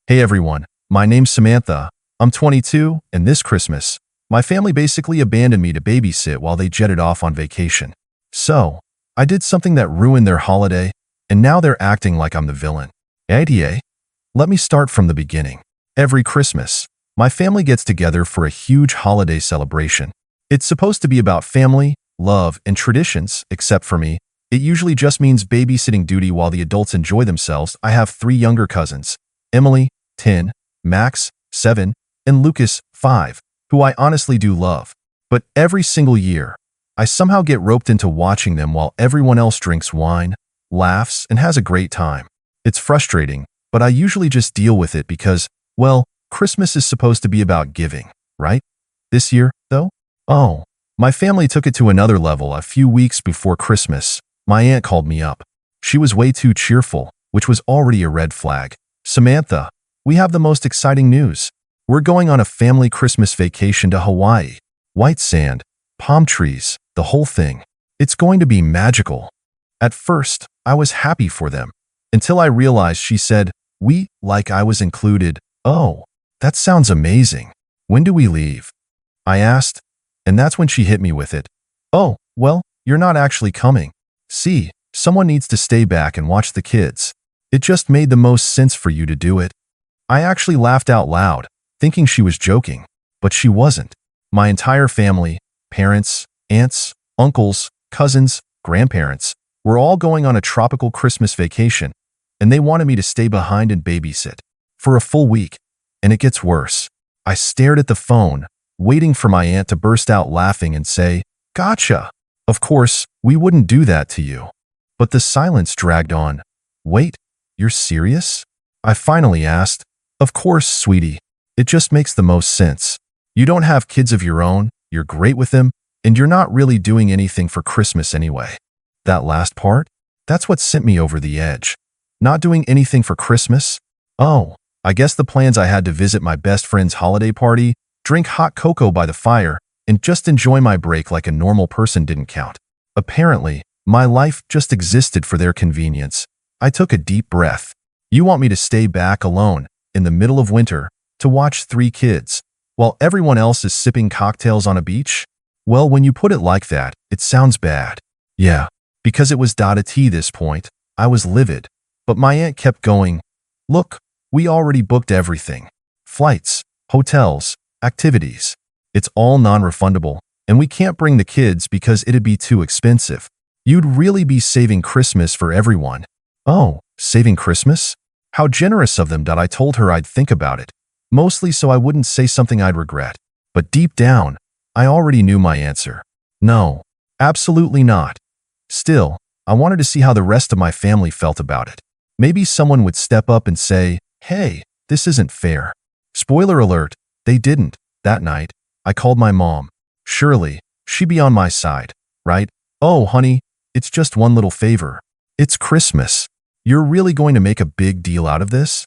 Hey everyone, my name's Samantha. I'm 22, and this Christmas, my family basically abandoned me to babysit while they jetted off on vacation. So, I did something that ruined their holiday, and now they're acting like I'm the villain. ADA? Let me start from the beginning. Every Christmas, my family gets together for a huge holiday celebration. It's supposed to be about family, love, and traditions, except for me. It usually just means babysitting duty while the adults enjoy themselves. I have 3 younger cousins, Emily, 10, Max, 7, and Lucas, 5, who I honestly do love. But every single year, I somehow get roped into watching them while everyone else drinks wine, laughs, and has a great time. It's frustrating, but I usually just deal with it because, well, Christmas is supposed to be about giving, right? This year, though? Oh, my family took it to another level. A few weeks before Christmas, my aunt called me up. She was way too cheerful, which was already a red flag. Samantha, we have the most exciting news. We're going on a family Christmas vacation to Hawaii. White sand, palm trees, the whole thing. It's going to be magical. At first, I was happy for them, until I realized she said, "We," like I was included. Oh, that sounds amazing. When do we leave? I asked, and that's when she hit me with it. Oh, well, you're not actually coming. See, someone needs to stay back and watch the kids. It just made the most sense for you to do it. I actually laughed out loud, thinking she was joking, but she wasn't. My entire family, parents, aunts, uncles, cousins, grandparents, were all going on a tropical Christmas vacation, and they wanted me to stay behind and babysit for a full week. And it gets worse. I stared at the phone, waiting for my aunt to burst out laughing and say, "Gotcha. Of course, we wouldn't do that to you." But the silence dragged on. Wait, you're serious? I finally asked. Of course, sweetie. It just makes the most sense. You don't have kids of your own, you're great with them, and you're not really doing anything for Christmas anyway. That last part? That's what sent me over the edge. Not doing anything for Christmas? Oh, I guess the plans I had to visit my best friend's holiday party, drink hot cocoa by the fire, and just enjoy my break like a normal person didn't count. Apparently, my life just existed for their convenience. I took a deep breath. You want me to stay back alone, in the middle of winter, to watch 3 kids, while everyone else is sipping cocktails on a beach? Well, when you put it like that, it sounds bad. Yeah, because it was at this point, I was livid. But my aunt kept going. Look, we already booked everything. Flights, hotels, activities. It's all non-refundable, and we can't bring the kids because it'd be too expensive. You'd really be saving Christmas for everyone. Oh, saving Christmas? How generous of them. I told her I'd think about it, mostly so I wouldn't say something I'd regret. But deep down, I already knew my answer. No, absolutely not. Still, I wanted to see how the rest of my family felt about it. Maybe someone would step up and say, "Hey, this isn't fair." Spoiler alert, they didn't. That night, I called my mom. Surely, she'd be on my side, right? "Oh, honey, it's just one little favor. It's Christmas. You're really going to make a big deal out of this?"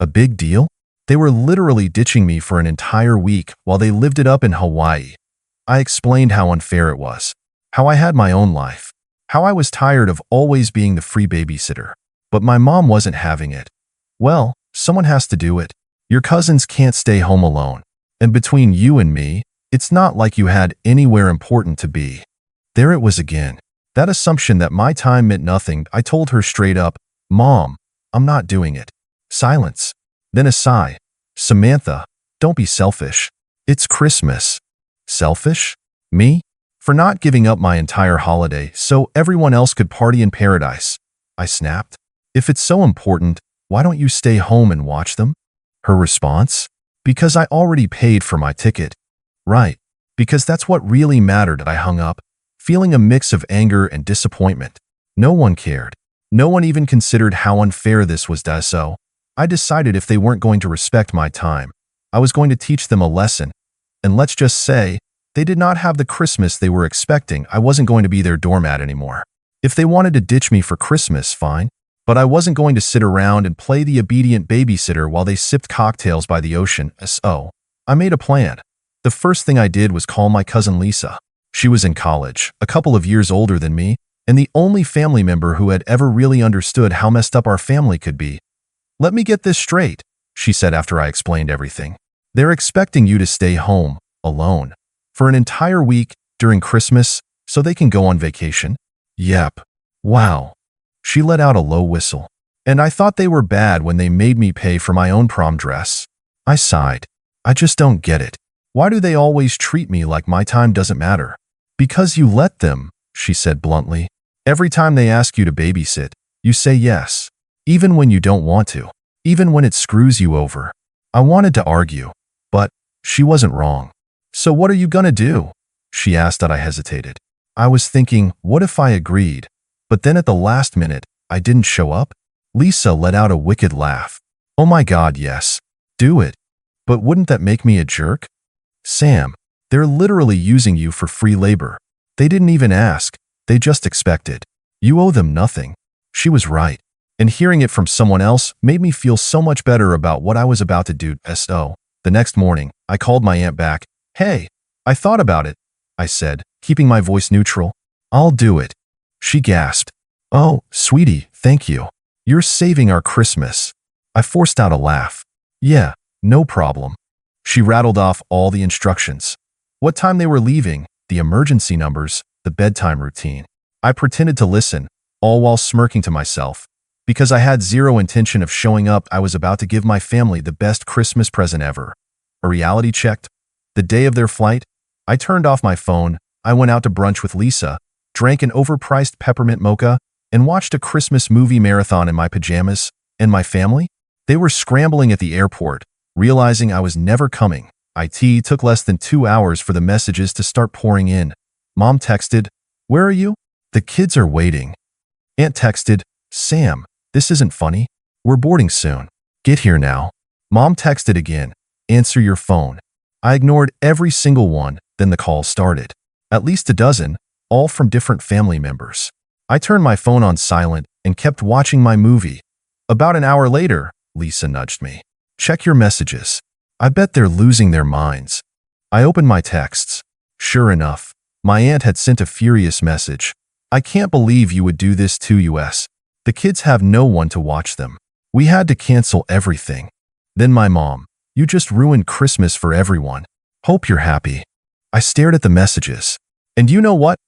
A big deal? They were literally ditching me for an entire week while they lived it up in Hawaii. I explained how unfair it was, how I had my own life, how I was tired of always being the free babysitter. But my mom wasn't having it. Well, someone has to do it. Your cousins can't stay home alone. And between you and me, it's not like you had anywhere important to be. There it was again. That assumption that my time meant nothing. I told her straight up, "Mom, I'm not doing it." Silence. Then a sigh. "Samantha, don't be selfish. It's Christmas." Selfish? Me? For not giving up my entire holiday so everyone else could party in paradise. I snapped. "If it's so important, why don't you stay home and watch them?" Her response? "Because I already paid for my ticket." Right, because that's what really mattered. I hung up, feeling a mix of anger and disappointment. No one cared. No one even considered how unfair this was. So I decided if they weren't going to respect my time, I was going to teach them a lesson. And let's just say, they did not have the Christmas they were expecting. I wasn't going to be their doormat anymore. If they wanted to ditch me for Christmas, fine. But I wasn't going to sit around and play the obedient babysitter while they sipped cocktails by the ocean. So I made a plan. The first thing I did was call my cousin Lisa. She was in college, a couple of years older than me, and the only family member who had ever really understood how messed up our family could be. Let me get this straight. she said after I explained everything. They're expecting you to stay home, alone, for an entire week during Christmas so they can go on vacation? Yep. Wow. She let out a low whistle. And I thought they were bad when they made me pay for my own prom dress. I sighed. I just don't get it. Why do they always treat me like my time doesn't matter? Because you let them, she said bluntly. Every time they ask you to babysit, you say yes, even when you don't want to, even when it screws you over. I wanted to argue, but she wasn't wrong. So what are you gonna do? She asked. I hesitated. I was thinking, what if I agreed? But then at the last minute, I didn't show up? Lisa let out a wicked laugh. Oh my God, yes. Do it. But wouldn't that make me a jerk? Sam, they're literally using you for free labor. They didn't even ask. They just expect it. You owe them nothing. She was right. And hearing it from someone else made me feel so much better about what I was about to do. So, the next morning, I called my aunt back. Hey, I thought about it, I said, keeping my voice neutral. I'll do it. She gasped. Oh, sweetie, thank you. You're saving our Christmas. I forced out a laugh. Yeah, no problem. She rattled off all the instructions. What time they were leaving, the emergency numbers, the bedtime routine. I pretended to listen, all while smirking to myself. Because I had zero intention of showing up, I was about to give my family the best Christmas present ever. A reality checked. The day of their flight, I turned off my phone, I went out to brunch with Lisa, drank an overpriced peppermint mocha, and watched a Christmas movie marathon in my pajamas. And my family? They were scrambling at the airport, realizing I was never coming. It took less than 2 hours for the messages to start pouring in. Mom texted, "Where are you?" "The kids are waiting." Aunt texted, "Sam, this isn't funny. We're boarding soon. Get here now." Mom texted again, "Answer your phone." I ignored every single one, then the call started. At least a dozen, all from different family members. I turned my phone on silent and kept watching my movie. About an hour later, Lisa nudged me. "Check your messages. I bet they're losing their minds." I opened my texts. Sure enough, my aunt had sent a furious message. "I can't believe you would do this to us. The kids have no one to watch them. We had to cancel everything." Then my mom, "You just ruined Christmas for everyone. Hope you're happy." I stared at the messages. And you know what?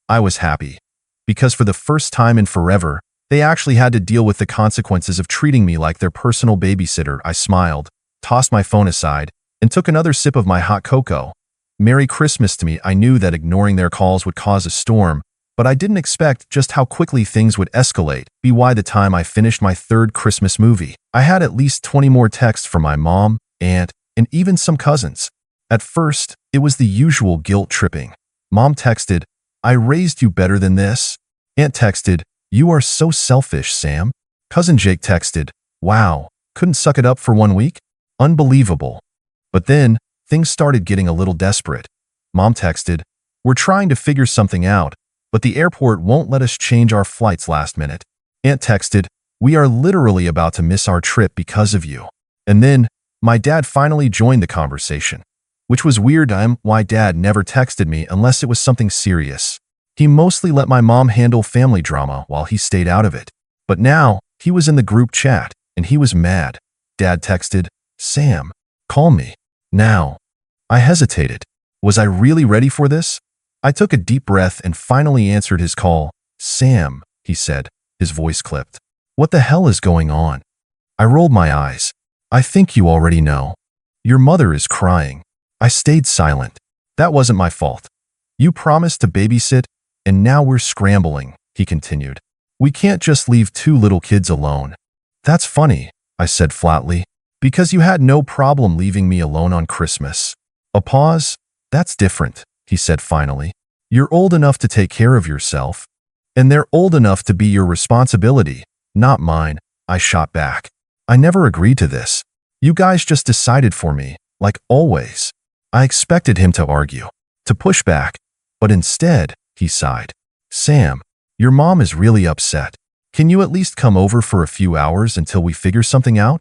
I was happy. Because for the first time in forever, they actually had to deal with the consequences of treating me like their personal babysitter. I smiled, tossed my phone aside, and took another sip of my hot cocoa. Merry Christmas to me. I knew that ignoring their calls would cause a storm, but I didn't expect just how quickly things would escalate. By the time I finished my third Christmas movie, I had at least 20 more texts from my mom, aunt, and even some cousins. At first, it was the usual guilt tripping. Mom texted, "I raised you better than this." Aunt texted, "You are so selfish, Sam." Cousin Jake texted, "Wow, couldn't suck it up for 1 week? Unbelievable." But then, things started getting a little desperate. Mom texted, "We're trying to figure something out, but the airport won't let us change our flights last minute." Aunt texted, "We are literally about to miss our trip because of you." And then, my dad finally joined the conversation. Which was weird. Why Dad never texted me unless it was something serious. He mostly let my mom handle family drama while he stayed out of it. But now, he was in the group chat, and he was mad. Dad texted, "Sam, call me. Now." I hesitated. Was I really ready for this? I took a deep breath and finally answered his call. "Sam," he said, his voice clipped. "What the hell is going on?" I rolled my eyes. "I think you already know. Your mother is crying." I stayed silent. "That wasn't my fault. You promised to babysit, and now we're scrambling," he continued. "We can't just leave 2 little kids alone." "That's funny," I said flatly, "because you had no problem leaving me alone on Christmas." A pause. "That's different," he said finally. "You're old enough to take care of yourself, and they're old enough to be your responsibility, not mine." I shot back. "I never agreed to this. You guys just decided for me, like always." I expected him to argue, to push back, but instead, he sighed. "Sam, your mom is really upset. Can you at least come over for a few hours until we figure something out?"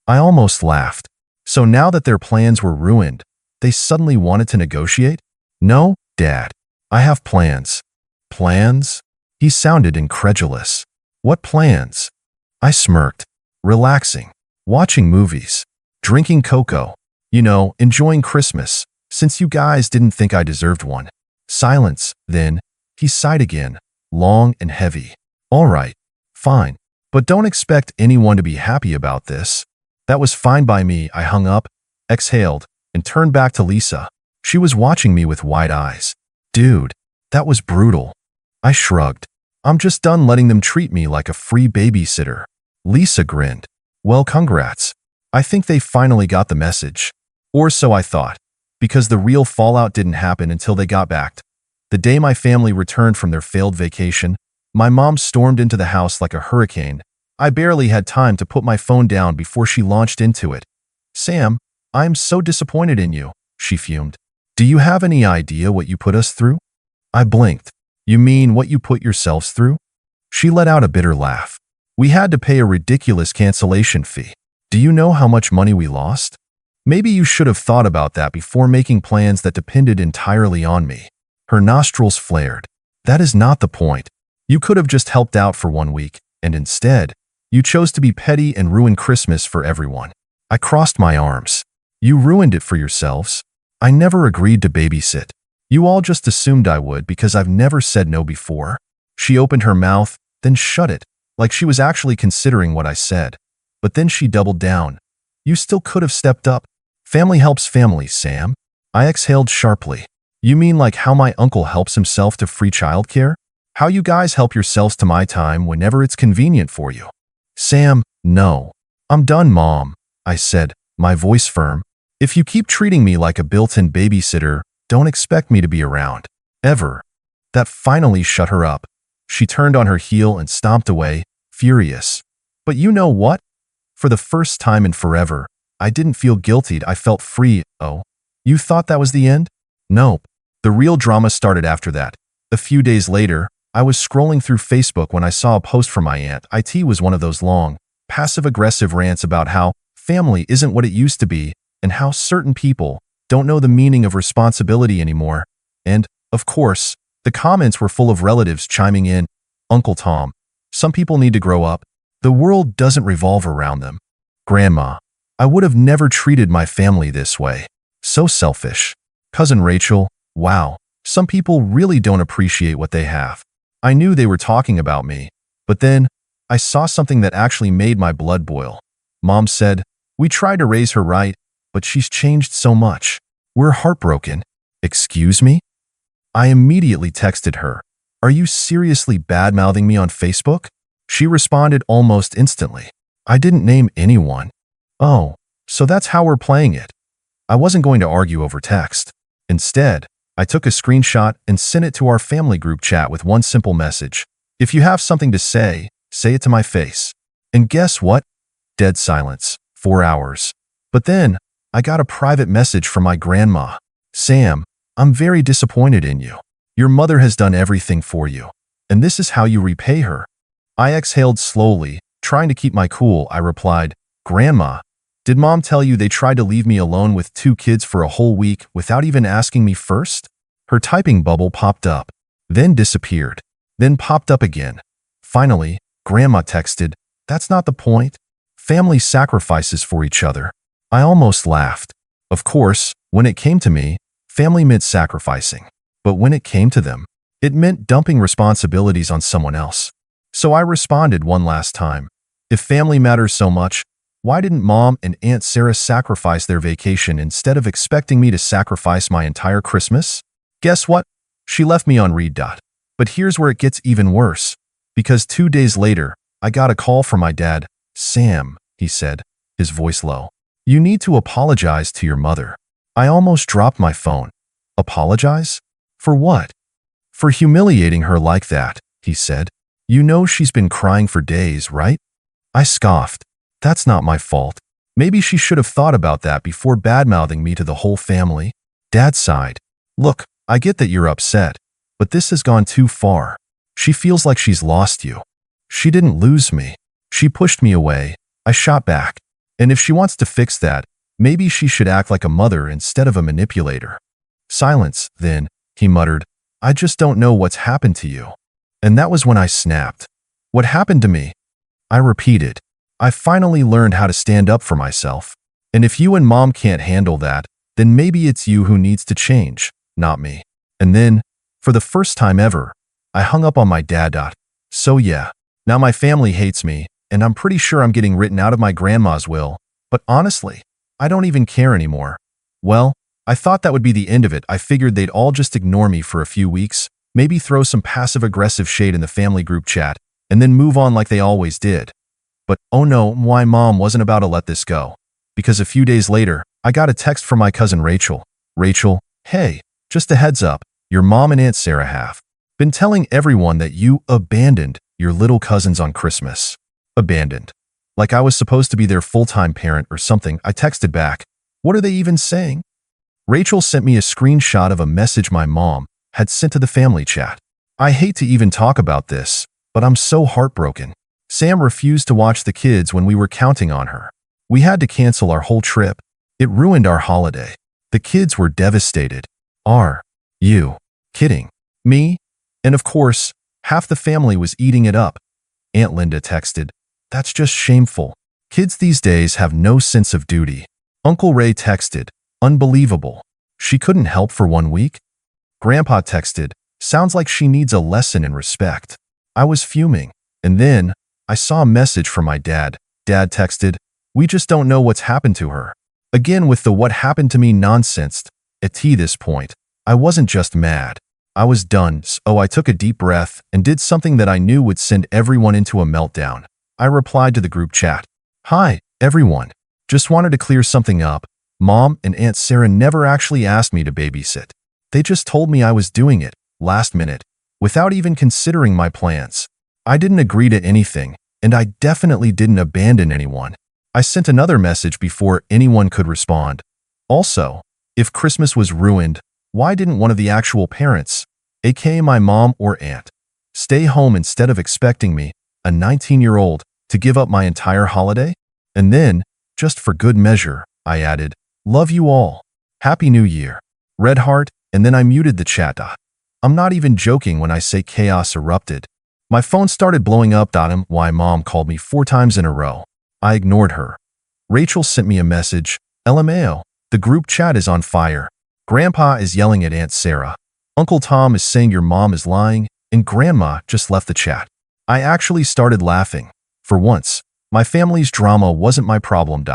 I almost laughed. So now that their plans were ruined, they suddenly wanted to negotiate? "No, Dad. I have plans." "Plans?" He sounded incredulous. "What plans?" I smirked. "Relaxing. watching movies, drinking cocoa, enjoying Christmas, since you guys didn't think I deserved one. Silence, then. He sighed again, long and heavy. All right, fine. But don't expect anyone to be happy about this. That was fine by me. I hung up, exhaled, and turned back to Lisa. She was watching me with wide eyes. Dude, that was brutal. I shrugged. I'm just done letting them treat me like a free babysitter. Lisa grinned. Well, congrats. I think they finally got the message. Or so I thought, because the real fallout didn't happen until they got back. The day my family returned from their failed vacation, my mom stormed into the house like a hurricane. I barely had time to put my phone down before she launched into it. Sam, I'm so disappointed in you, she fumed. Do you have any idea what you put us through? I blinked. You mean what you put yourselves through? She let out a bitter laugh. We had to pay a ridiculous cancellation fee. Do you know how much money we lost? Maybe you should have thought about that before making plans that depended entirely on me. Her nostrils flared. That is not the point. You could have just helped out for 1 week, and instead, you chose to be petty and ruin Christmas for everyone. I crossed my arms. You ruined it for yourselves. I never agreed to babysit. You all just assumed I would because I've never said no before. She opened her mouth, then shut it, like she was actually considering what I said. But then she doubled down. You still could have stepped up. Family helps family, Sam. I exhaled sharply. You mean like how my uncle helps himself to free childcare? How you guys help yourselves to my time whenever it's convenient for you? Sam, no. I'm done, Mom, I said, my voice firm. If you keep treating me like a built-in babysitter, don't expect me to be around. Ever. That finally shut her up. She turned on her heel and stomped away, furious. But you know what? For the first time in forever, I didn't feel guilty. I felt free. Oh, you thought that was the end? Nope. The real drama started after that. A few days later, I was scrolling through Facebook when I saw a post from my aunt. It was one of those long, passive-aggressive rants about how family isn't what it used to be and how certain people don't know the meaning of responsibility anymore. And, of course, the comments were full of relatives chiming in, Uncle Tom, some people need to grow up. The world doesn't revolve around them. Grandma, I would have never treated my family this way. So selfish. Cousin Rachel, wow, some people really don't appreciate what they have. I knew they were talking about me, but then I saw something that actually made my blood boil. Mom said, we tried to raise her right, but she's changed so much. We're heartbroken. Excuse me? I immediately texted her. Are you seriously bad-mouthing me on Facebook? She responded almost instantly. I didn't name anyone. Oh, so that's how we're playing it. I wasn't going to argue over text. Instead, I took a screenshot and sent it to our family group chat with one simple message. If you have something to say it to my face. And guess what? Dead silence. 4 hours. But then, I got a private message from my grandma. Sam, I'm very disappointed in you. Your mother has done everything for you. And this is how you repay her. I exhaled slowly, trying to keep my cool. I replied, Grandma, did Mom tell you they tried to leave me alone with 2 kids for a whole week without even asking me first? Her typing bubble popped up, then disappeared, then popped up again. Finally, Grandma texted, that's not the point. Family sacrifices for each other. I almost laughed. Of course, when it came to me, family meant sacrificing. But when it came to them, it meant dumping responsibilities on someone else. So I responded one last time. If family matters so much, why didn't Mom and Aunt Sarah sacrifice their vacation instead of expecting me to sacrifice my entire Christmas? Guess what? She left me on read. But here's where it gets even worse. Because 2 days later, I got a call from my dad. Sam, he said, his voice low. You need to apologize to your mother. I almost dropped my phone. Apologize? For what? For humiliating her like that, he said. You know she's been crying for days, right? I scoffed. That's not my fault. Maybe she should have thought about that before bad-mouthing me to the whole family. Dad sighed. Look, I get that you're upset, but this has gone too far. She feels like she's lost you. She didn't lose me. She pushed me away. I shot back. And if she wants to fix that, maybe she should act like a mother instead of a manipulator. Silence, then, he muttered. I just don't know what's happened to you. And that was when I snapped. What happened to me? I repeated. I finally learned how to stand up for myself. And if you and mom can't handle that, then maybe it's you who needs to change, not me. And then, for the first time ever, I hung up on my dad. So yeah, now my family hates me, and I'm pretty sure I'm getting written out of my grandma's will. But honestly, I don't even care anymore. Well, I thought that would be the end of it. I figured they'd all just ignore me for a few weeks, maybe throw some passive-aggressive shade in the family group chat, and then move on like they always did. But oh no, my mom wasn't about to let this go. Because a few days later, I got a text from my cousin Rachel. Rachel, hey, just a heads up, your mom and Aunt Sarah have been telling everyone that you abandoned your little cousins on Christmas. Abandoned. Like I was supposed to be their full-time parent or something. I texted back, what are they even saying? Rachel sent me a screenshot of a message my mom had sent to the family chat. I hate to even talk about this, but I'm so heartbroken. Sam refused to watch the kids when we were counting on her. We had to cancel our whole trip. It ruined our holiday. The kids were devastated. Are you kidding me? And of course, half the family was eating it up. Aunt Linda texted, that's just shameful. Kids these days have no sense of duty. Uncle Ray texted, unbelievable. She couldn't help for 1 week? Grandpa texted, sounds like she needs a lesson in respect. I was fuming. And then, I saw a message from my dad. Dad texted, we just don't know what's happened to her. Again with the what happened to me nonsense. At this point, I wasn't just mad. I was done, so I took a deep breath and did something that I knew would send everyone into a meltdown. I replied to the group chat. Hi, everyone. Just wanted to clear something up. Mom and Aunt Sarah never actually asked me to babysit. They just told me I was doing it, last minute, without even considering my plans. I didn't agree to anything, and I definitely didn't abandon anyone. I sent another message before anyone could respond. Also, if Christmas was ruined, why didn't one of the actual parents, aka my mom or aunt, stay home instead of expecting me, a 19-year-old, to give up my entire holiday? And then, just for good measure, I added, love you all. Happy New Year. Red heart, and then I muted the chat. I'm not even joking when I say chaos erupted. My phone started blowing up. Why mom called me 4 times in a row. I ignored her. Rachel sent me a message. LMAO. The group chat is on fire. Grandpa is yelling at Aunt Sarah. Uncle Tom is saying your mom is lying, and Grandma just left the chat. I actually started laughing. For once, my family's drama wasn't my problem.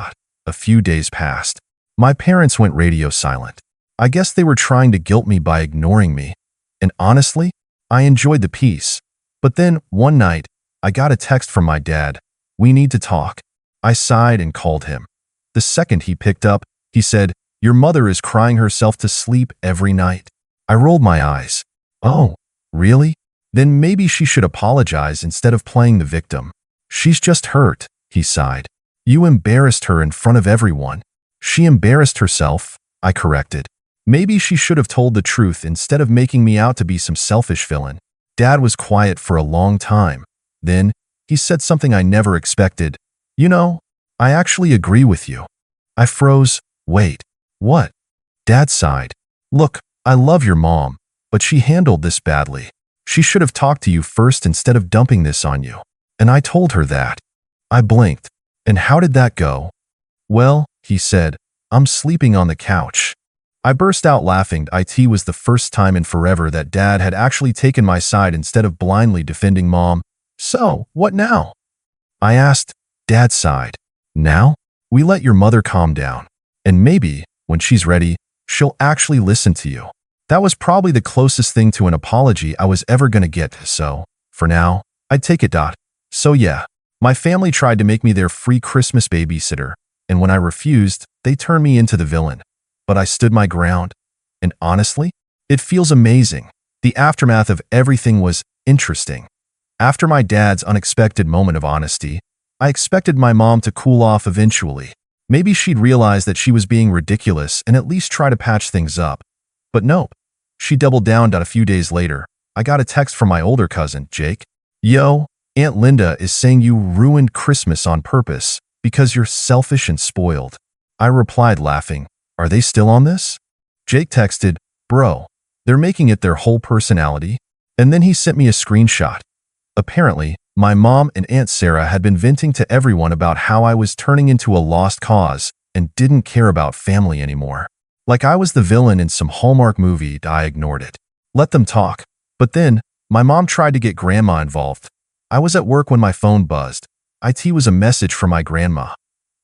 A few days passed. My parents went radio silent. I guess they were trying to guilt me by ignoring me. And honestly, I enjoyed the peace. But then, one night, I got a text from my dad. We need to talk. I sighed and called him. The second he picked up, he said, your mother is crying herself to sleep every night. I rolled my eyes. Oh, really? Then maybe she should apologize instead of playing the victim. She's just hurt, he sighed. You embarrassed her in front of everyone. She embarrassed herself, I corrected. Maybe she should have told the truth instead of making me out to be some selfish villain. Dad was quiet for a long time. Then, he said something I never expected. You know, I actually agree with you. I froze. Wait, what? Dad sighed. Look, I love your mom, but she handled this badly. She should have talked to you first instead of dumping this on you. And I told her that. I blinked. And how did that go? Well, he said, I'm sleeping on the couch. I burst out laughing. It was the first time in forever that Dad had actually taken my side instead of blindly defending Mom. So, what now? I asked. Dad sighed. Now? We let your mother calm down. And maybe, when she's ready, she'll actually listen to you. That was probably the closest thing to an apology I was ever gonna get, so, for now, I'd take it. So yeah, my family tried to make me their free Christmas babysitter, and when I refused, they turned me into the villain. But I stood my ground. And honestly, it feels amazing. The aftermath of everything was interesting. After my dad's unexpected moment of honesty, I expected my mom to cool off eventually. Maybe she'd realize that she was being ridiculous and at least try to patch things up. But nope. She doubled down. A few days later, I got a text from my older cousin, Jake. Yo, Aunt Linda is saying you ruined Christmas on purpose because you're selfish and spoiled. I replied laughing. Are they still on this? Jake texted, bro, they're making it their whole personality. And then he sent me a screenshot. Apparently, My mom and Aunt Sarah had been venting to everyone about how I was turning into a lost cause and didn't care about family anymore. Like I was the villain in some Hallmark movie, I ignored it. Let them talk. But then, my mom tried to get Grandma involved. I was at work when my phone buzzed. It was a message from my grandma.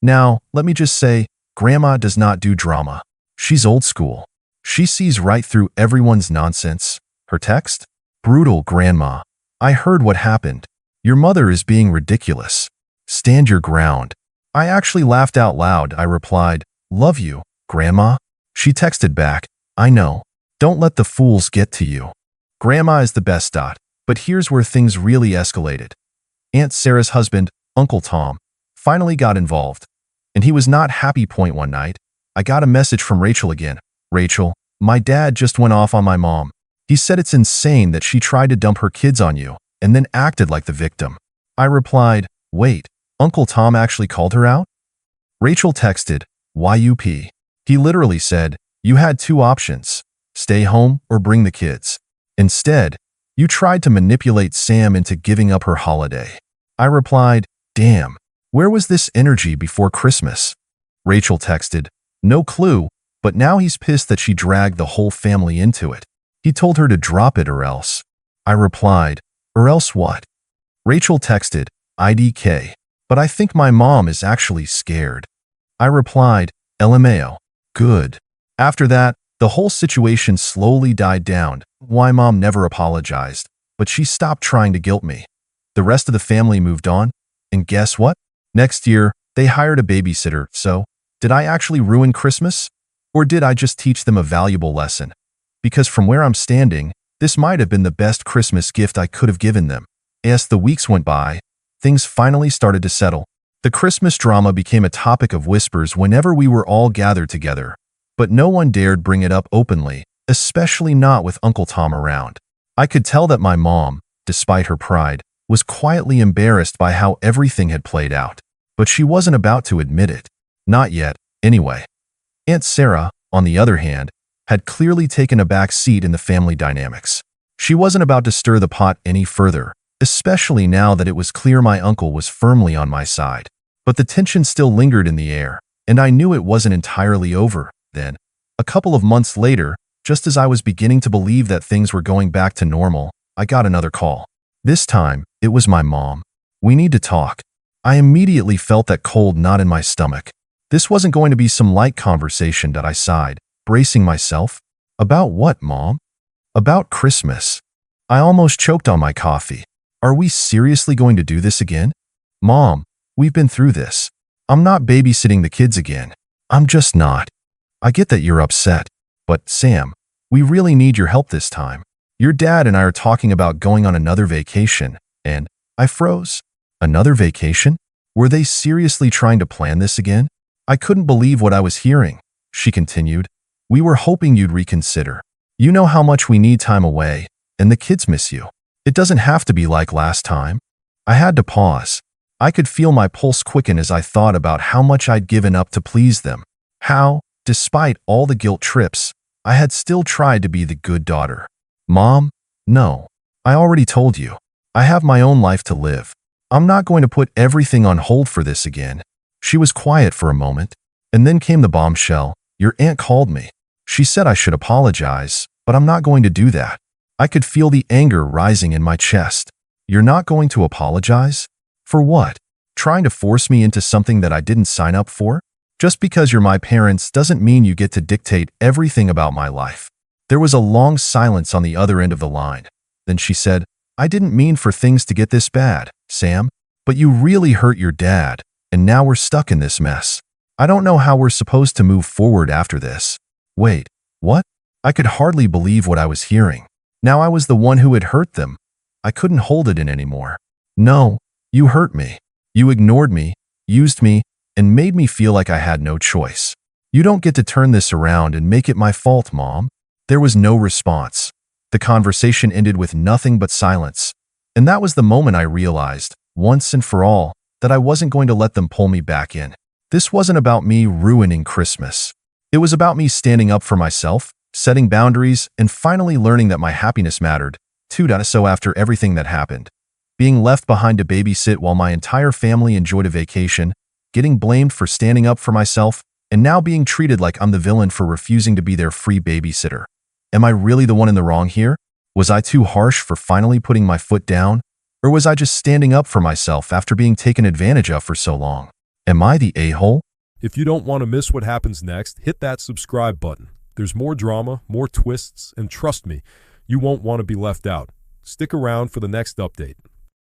Now, let me just say, Grandma does not do drama. She's old school. She sees right through everyone's nonsense. Her text? Brutal, Grandma. I heard what happened. Your mother is being ridiculous. Stand your ground. I actually laughed out loud. I replied, love you, Grandma. She texted back, I know. Don't let the fools get to you. Grandma is the best. But here's where things really escalated. Aunt Sarah's husband, Uncle Tom, finally got involved. And he was not happy. One night, I got a message from Rachel again. Rachel, my dad just went off on my mom. He said it's insane that she tried to dump her kids on you and then acted like the victim. I replied, wait, Uncle Tom actually called her out? Rachel texted, YUP. He literally said, you had two options, stay home or bring the kids. Instead, you tried to manipulate Sam into giving up her holiday. I replied, damn, where was this energy before Christmas? Rachel texted, no clue, but now he's pissed that she dragged the whole family into it. He told her to drop it or else. I replied, or else what? Rachel texted, IDK, but I think my mom is actually scared. I replied, LMAO, good. After that, the whole situation slowly died down. My mom never apologized, but she stopped trying to guilt me. The rest of the family moved on, and guess what? Next year, they hired a babysitter, so did I actually ruin Christmas? Or did I just teach them a valuable lesson? Because from where I'm standing, this might have been the best Christmas gift I could have given them. As the weeks went by, things finally started to settle. The Christmas drama became a topic of whispers whenever we were all gathered together, but no one dared bring it up openly, especially not with Uncle Tom around. I could tell that my mom, despite her pride, was quietly embarrassed by how everything had played out, but she wasn't about to admit it. Not yet, anyway. Aunt Sarah, on the other hand, had clearly taken a back seat in the family dynamics. She wasn't about to stir the pot any further, especially now that it was clear my uncle was firmly on my side. But the tension still lingered in the air, and I knew it wasn't entirely over. Then, a couple of months later, just as I was beginning to believe that things were going back to normal, I got another call. This time, it was my mom. We need to talk. I immediately felt that cold knot in my stomach. This wasn't going to be some light conversation. I sighed, bracing myself. About what, Mom? About Christmas. I almost choked on my coffee. Are we seriously going to do this again? Mom, we've been through this. I'm not babysitting the kids again. I'm just not. I get that you're upset. But, Sam, we really need your help this time. Your dad and I are talking about going on another vacation, and I froze. Another vacation? Were they seriously trying to plan this again? I couldn't believe what I was hearing. She continued, we were hoping you'd reconsider. You know how much we need time away, and the kids miss you. It doesn't have to be like last time. I had to pause. I could feel my pulse quicken as I thought about how much I'd given up to please them. How, despite all the guilt trips, I had still tried to be the good daughter. Mom, no. I already told you. I have my own life to live. I'm not going to put everything on hold for this again. She was quiet for a moment, and then came the bombshell. Your aunt called me. She said I should apologize, but I'm not going to do that. I could feel the anger rising in my chest. You're not going to apologize? For what? Trying to force me into something that I didn't sign up for? Just because you're my parents doesn't mean you get to dictate everything about my life. There was a long silence on the other end of the line. Then she said, I didn't mean for things to get this bad, Sam, but you really hurt your dad, and now we're stuck in this mess. I don't know how we're supposed to move forward after this. Wait, what? I could hardly believe what I was hearing. Now I was the one who had hurt them. I couldn't hold it in anymore. No, you hurt me. You ignored me, used me, and made me feel like I had no choice. You don't get to turn this around and make it my fault, Mom. There was no response. The conversation ended with nothing but silence. And that was the moment I realized, once and for all, that I wasn't going to let them pull me back in. This wasn't about me ruining Christmas. It was about me standing up for myself, setting boundaries, and finally learning that my happiness mattered, too. So after everything that happened, Being left behind to babysit while my entire family enjoyed a vacation, getting blamed for standing up for myself, and now being treated like I'm the villain for refusing to be their free babysitter. Am I really the one in the wrong here? Was I too harsh for finally putting my foot down? Or was I just standing up for myself after being taken advantage of for so long? Am I the a-hole? If you don't want to miss what happens next, hit that subscribe button. There's more drama, more twists, and trust me, you won't want to be left out. Stick around for the next update.